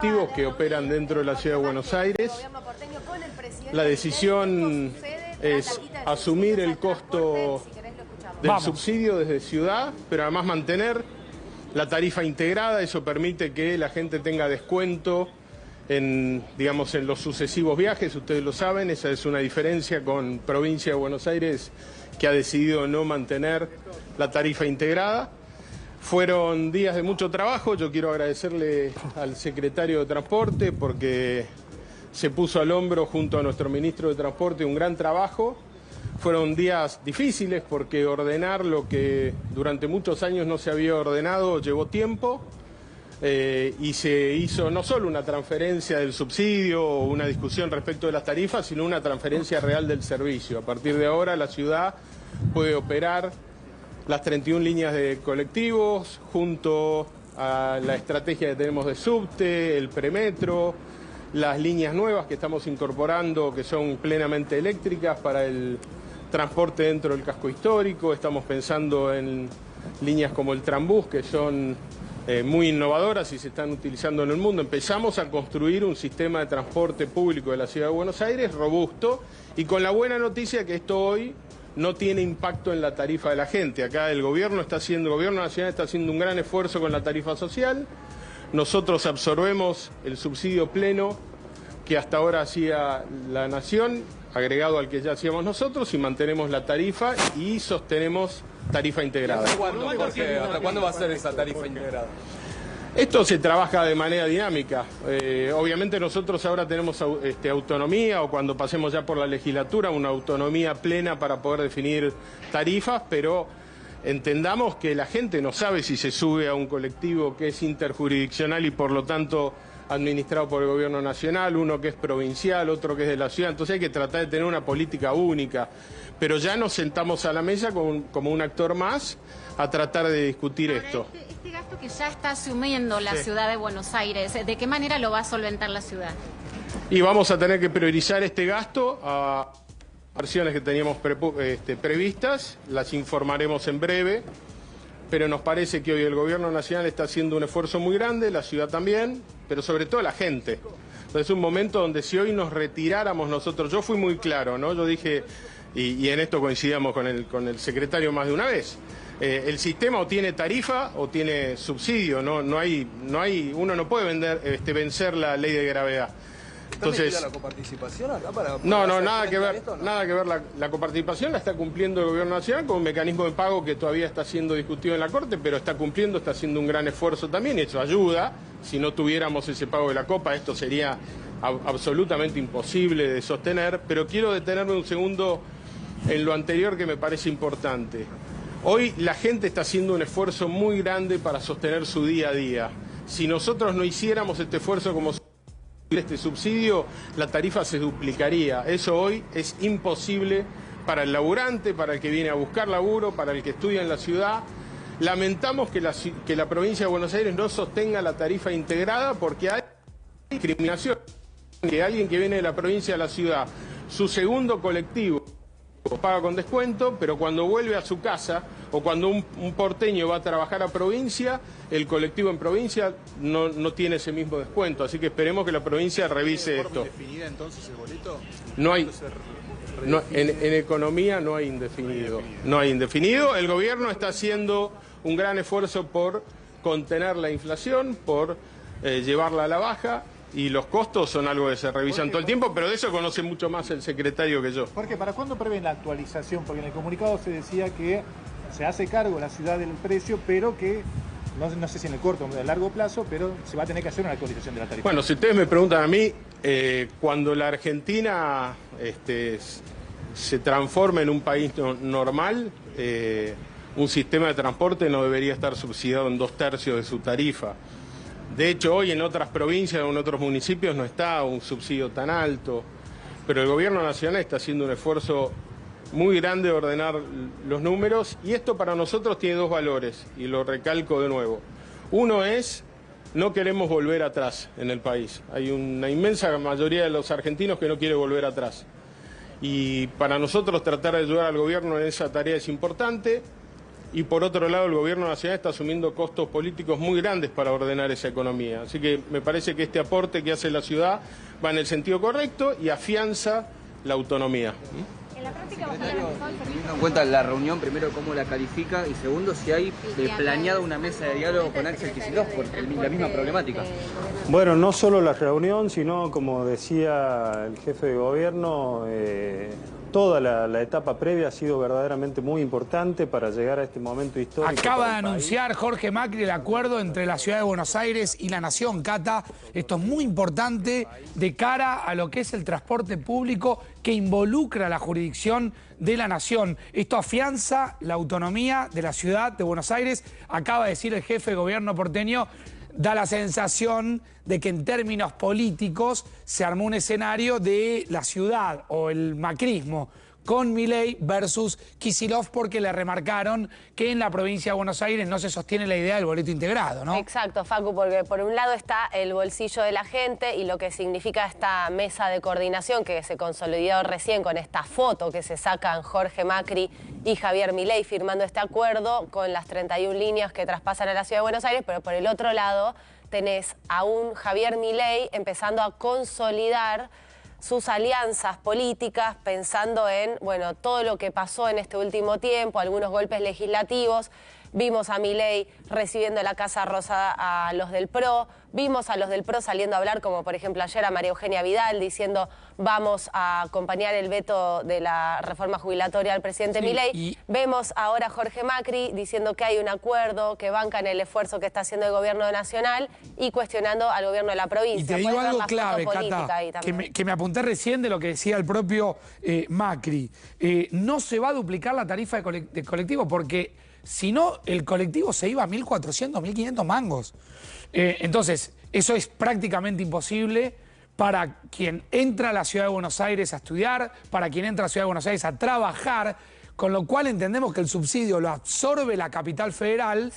que operan dentro de la Ciudad de Buenos Aires. La decisión es asumir el costo del subsidio desde Ciudad, pero además mantener la tarifa integrada. Eso permite que la gente tenga descuento en los sucesivos viajes. Ustedes lo saben, esa es una diferencia con Provincia de Buenos Aires, que ha decidido no mantener la tarifa integrada. Fueron días de mucho trabajo. Yo quiero agradecerle al secretario de Transporte porque se puso al hombro junto a nuestro ministro de Transporte un gran trabajo. Fueron días difíciles porque ordenar lo que durante muchos años no se había ordenado llevó tiempo y se hizo no solo una transferencia del subsidio o una discusión respecto de las tarifas, sino una transferencia real del servicio. A partir de ahora la ciudad puede operar las 31 líneas de colectivos, junto a la estrategia que tenemos de subte, el premetro, las líneas nuevas que estamos incorporando, que son plenamente eléctricas para el transporte dentro del casco histórico. Estamos pensando en líneas como el Trambús, que son muy innovadoras y se están utilizando en el mundo. Empezamos a construir un sistema de transporte público de la Ciudad de Buenos Aires robusto y con la buena noticia que esto hoy no tiene impacto en la tarifa de la gente. Acá el gobierno nacional está haciendo un gran esfuerzo con la tarifa social. Nosotros absorbemos el subsidio pleno que hasta ahora hacía la Nación, agregado al que ya hacíamos nosotros, y mantenemos la tarifa y sostenemos tarifa integrada. ¿Hasta cuándo va a ser esa tarifa integrada? Esto se trabaja de manera dinámica. Obviamente nosotros ahora tenemos autonomía, o cuando pasemos ya por la legislatura, una autonomía plena para poder definir tarifas, pero entendamos que la gente no sabe si se sube a un colectivo que es interjurisdiccional y por lo tanto administrado por el gobierno nacional, uno que es provincial, otro que es de la ciudad. Entonces hay que tratar de tener una política única. Pero ya nos sentamos a la mesa como un actor más a tratar de discutir esto. Este gasto que ya está asumiendo la ciudad de Buenos Aires, ¿de qué manera lo va a solventar la ciudad? Y vamos a tener que priorizar este gasto a versiones que teníamos previstas, las informaremos en breve, pero nos parece que hoy el gobierno nacional está haciendo un esfuerzo muy grande, la ciudad también, pero sobre todo la gente. Entonces es un momento donde si hoy nos retiráramos nosotros, yo fui muy claro, ¿no? Yo dije, y en esto coincidíamos con el secretario más de una vez, el sistema o tiene tarifa o tiene subsidio, uno no puede vencer la ley de gravedad. Entonces, ¿la coparticipación acá para no, nada que ver, nada que ver. La coparticipación la está cumpliendo el gobierno nacional con un mecanismo de pago que todavía está siendo discutido en la Corte, pero está cumpliendo, está haciendo un gran esfuerzo también y eso ayuda. Si no tuviéramos ese pago de la copa, esto sería absolutamente imposible de sostener, pero quiero detenerme un segundo en lo anterior que me parece importante. Hoy la gente está haciendo un esfuerzo muy grande para sostener su día a día. Si nosotros no hiciéramos este esfuerzo como este subsidio, la tarifa se duplicaría. Eso hoy es imposible para el laburante, para el que viene a buscar laburo, para el que estudia en la ciudad. Lamentamos que la provincia de Buenos Aires no sostenga la tarifa integrada porque hay discriminación. Que alguien que viene de la provincia a la ciudad, su segundo colectivo paga con descuento, pero cuando vuelve a su casa o cuando un porteño va a trabajar a provincia, el colectivo en provincia no tiene ese mismo descuento. Así que esperemos que la provincia revise esto. ¿Hay indefinida entonces el boleto? No hay. En economía no hay indefinido. No hay indefinido. El gobierno está haciendo un gran esfuerzo por contener la inflación, por llevarla a la baja. Y los costos son algo que se revisan todo el tiempo, pero de eso conoce mucho más el secretario que yo. Jorge, ¿para cuándo prevén la actualización? Porque en el comunicado se decía que se hace cargo la ciudad del precio, pero que, no sé si en el corto o en el largo plazo, pero se va a tener que hacer una actualización de la tarifa. Bueno, si ustedes me preguntan a mí, cuando la Argentina se transforme en un país normal, un sistema de transporte no debería estar subsidiado en 2/3 de su tarifa. De hecho, hoy en otras provincias o en otros municipios no está un subsidio tan alto, pero el gobierno nacional está haciendo un esfuerzo muy grande de ordenar los números y esto para nosotros tiene dos valores y lo recalco de nuevo. Uno es, no queremos volver atrás en el país. Hay una inmensa mayoría de los argentinos que no quiere volver atrás y para nosotros tratar de ayudar al gobierno en esa tarea es importante. y por otro lado el gobierno nacional está asumiendo costos políticos muy grandes para ordenar esa economía. Así que me parece que este aporte que hace la ciudad va en el sentido correcto y afianza la autonomía. En la práctica, teniendo en cuenta la reunión, primero cómo la califica y segundo si hay planeado una mesa de diálogo con Axel Kicillof por la misma problemática. Bueno, no solo la reunión, sino como decía el jefe de gobierno, toda la etapa previa ha sido verdaderamente muy importante para llegar a este momento histórico. Acaba de anunciar Jorge Macri el acuerdo entre la Ciudad de Buenos Aires y la Nación, Cata. Esto es muy importante de cara a lo que es el transporte público que involucra la jurisdicción de la Nación. Esto afianza la autonomía de la Ciudad de Buenos Aires. Acaba de decir el jefe de gobierno porteño, da la sensación de que en términos políticos se armó un escenario de la ciudad o el macrismo con Milei versus Kicillof, porque le remarcaron que en la provincia de Buenos Aires no se sostiene la idea del boleto integrado, ¿no? Exacto, Facu, porque por un lado está el bolsillo de la gente y lo que significa esta mesa de coordinación que se consolidó recién con esta foto que se sacan Jorge Macri y Javier Milei firmando este acuerdo con las 31 líneas que traspasan a la Ciudad de Buenos Aires, pero por el otro lado tenés a un Javier Milei empezando a consolidar sus alianzas políticas, pensando en, bueno, todo lo que pasó en este último tiempo, algunos golpes legislativos. Vimos a Milei recibiendo en la Casa Rosada a los del PRO, vimos a los del PRO saliendo a hablar, como por ejemplo ayer a María Eugenia Vidal, diciendo vamos a acompañar el veto de la reforma jubilatoria al presidente Milei. Vemos ahora a Jorge Macri diciendo que hay un acuerdo, que bancan el esfuerzo que está haciendo el gobierno nacional y cuestionando al gobierno de la provincia. Y te digo algo clave, Cata, que me apunté recién de lo que decía el propio Macri. No se va a duplicar la tarifa de colectivo porque si no, el colectivo se iba a 1.400, 1.500 mangos. Entonces, eso es prácticamente imposible para quien entra a la Ciudad de Buenos Aires a estudiar, para quien entra a la Ciudad de Buenos Aires a trabajar, con lo cual entendemos que el subsidio lo absorbe la capital federal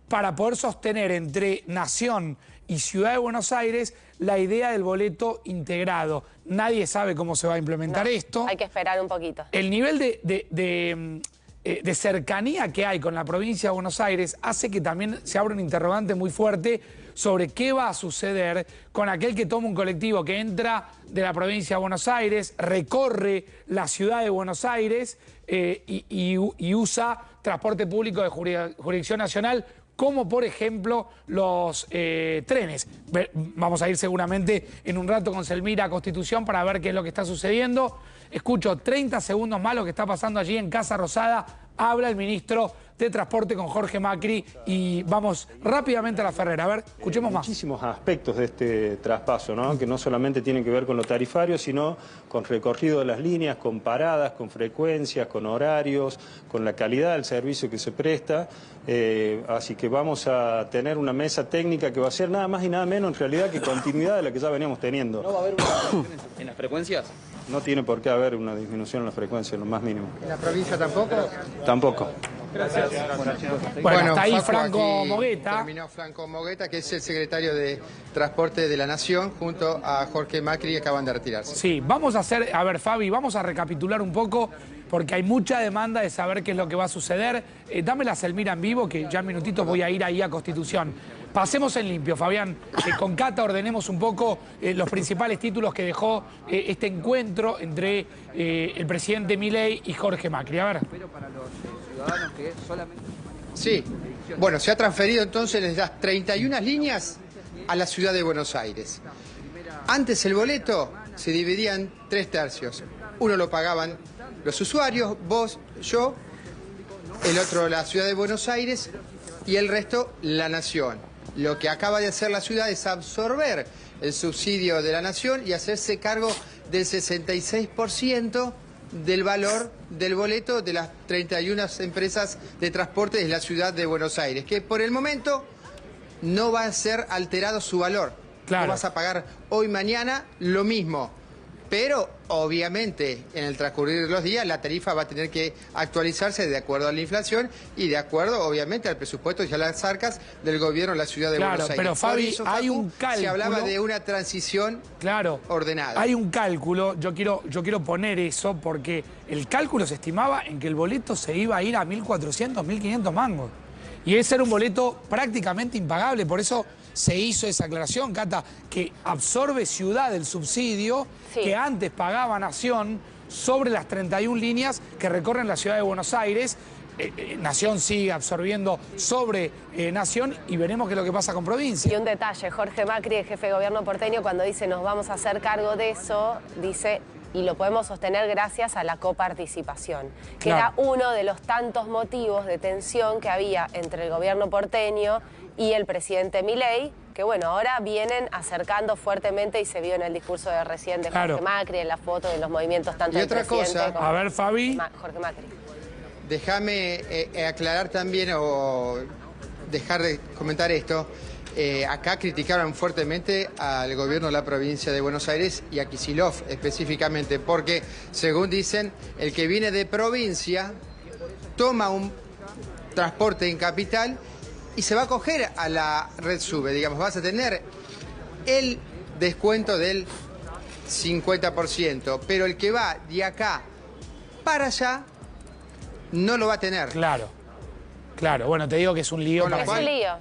para poder sostener entre Nación y Ciudad de Buenos Aires la idea del boleto integrado. Nadie sabe cómo se va a implementar esto. Hay que esperar un poquito. El nivel de cercanía que hay con la provincia de Buenos Aires hace que también se abra un interrogante muy fuerte sobre qué va a suceder con aquel que toma un colectivo que entra de la provincia de Buenos Aires, recorre la ciudad de Buenos Aires y usa transporte público de jurisdicción nacional, como por ejemplo los trenes. Vamos a ir seguramente en un rato con Selmira a Constitución para ver qué es lo que está sucediendo. Escucho 30 segundos más lo que está pasando allí en Casa Rosada. Habla el ministro de Transporte con Jorge Macri y vamos rápidamente a la Ferrera. A ver, escuchemos más. Muchísimos aspectos de este traspaso, ¿no? Que no solamente tienen que ver con lo tarifario, sino con recorrido de las líneas, con paradas, con frecuencias, con horarios, con la calidad del servicio que se presta. Así que vamos a tener una mesa técnica que va a ser nada más y nada menos en realidad que continuidad de la que ya veníamos teniendo. ¿No va a haber una disminución en las frecuencias? No tiene por qué haber una disminución en la frecuencia, lo más mínimo. ¿En la provincia tampoco? Tampoco. Gracias. Bueno, hasta ahí Franco Mogueta. Terminó Franco Mogueta, que es el secretario de Transporte de la Nación, junto a Jorge Macri, que acaban de retirarse. Sí, vamos a hacer, a ver Fabi, vamos a recapitular un poco, porque hay mucha demanda de saber qué es lo que va a suceder. Dame la Selmira en vivo, que ya en minutitos voy a ir ahí a Constitución. Pasemos en limpio, Fabián. Con Cata ordenemos un poco los principales títulos que dejó este encuentro entre el presidente Milei y Jorge Macri. A ver. Pero para los ciudadanos que solamente... Sí, bueno, se ha transferido entonces las 31 líneas a la Ciudad de Buenos Aires. Antes el boleto se dividía en 3 tercios. Uno lo pagaban los usuarios, vos, yo, el otro la Ciudad de Buenos Aires y el resto la Nación. Lo que acaba de hacer la ciudad es absorber el subsidio de la Nación y hacerse cargo del 66% del valor del boleto de las 31 empresas de transporte de la Ciudad de Buenos Aires, que por el momento no va a ser alterado su valor. Claro. No vas a pagar hoy, mañana, lo mismo. Pero, obviamente, en el transcurrir de los días, la tarifa va a tener que actualizarse de acuerdo a la inflación y de acuerdo, obviamente, al presupuesto y a las arcas del gobierno de la ciudad de Buenos Aires. Pero, Fabi, eso, hay un cálculo. Se hablaba de una transición ordenada. Hay un cálculo, yo quiero poner eso, porque el cálculo se estimaba en que el boleto se iba a ir a 1.400, 1.500 mangos. Y ese era un boleto prácticamente impagable, por eso se hizo esa aclaración, Cata, que absorbe Ciudad del subsidio que antes pagaba Nación sobre las 31 líneas que recorren la ciudad de Buenos Aires. Nación sigue absorbiendo sobre Nación y veremos qué es lo que pasa con provincia. Y un detalle, Jorge Macri, el jefe de gobierno porteño, cuando dice nos vamos a hacer cargo de eso, dice... y lo podemos sostener gracias a la coparticipación, que era uno de los tantos motivos de tensión que había entre el gobierno porteño y el presidente Milei, que bueno, ahora vienen acercando fuertemente y se vio en el discurso de recién de Jorge Macri, en la foto de los movimientos tanto del presidente como a ver, Fabi. Jorge Macri. Déjame aclarar también o dejar de comentar esto. Acá criticaron fuertemente al gobierno de la provincia de Buenos Aires y a Kicillof específicamente, porque, según dicen, el que viene de provincia toma un transporte en capital y se va a coger a la red SUBE, digamos, vas a tener el descuento del 50%, pero el que va de acá para allá no lo va a tener. Claro, bueno, te digo que es un lío,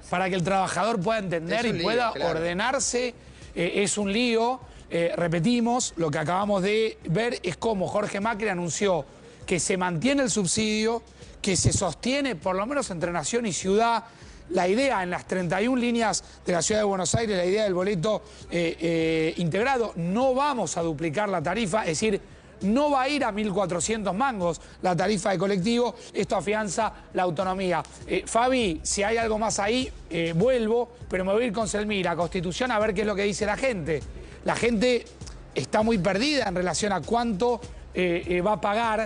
para que el trabajador pueda entender y pueda ordenarse, es un lío. Repetimos, lo que acabamos de ver es cómo Jorge Macri anunció que se mantiene el subsidio, que se sostiene, por lo menos entre Nación y Ciudad, la idea en las 31 líneas de la ciudad de Buenos Aires, la idea del boleto integrado. No vamos a duplicar la tarifa, es decir, no va a ir a 1.400 mangos la tarifa de colectivo, esto afianza la autonomía. Fabi, si hay algo más ahí, vuelvo, pero me voy a ir con Selmira, Constitución, a ver qué es lo que dice la gente. La gente está muy perdida en relación a cuánto va a pagar